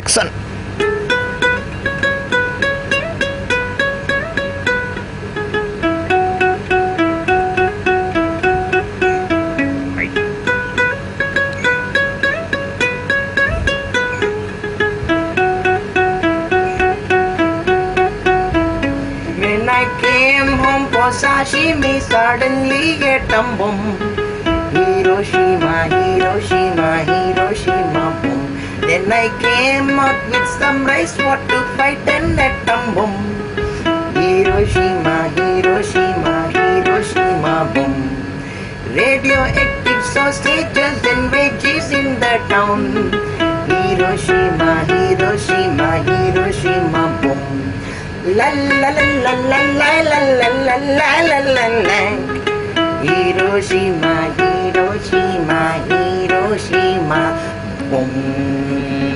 Dixon. When I came home for sashimi, suddenly a tum-bum. Hiroshima, Hiroshima, Hiroshima, boom. Then I came out with some rice, what to fight and that tum-bum. Hiroshima, Hiroshima, Hiroshima, boom. Radioactive sausages and veggies in the town. Hiroshima, Hiroshima, Hiroshima, boom. La la la la la la la la la la la la la. Hiroshima, Hiroshima, Hiroshima, boom.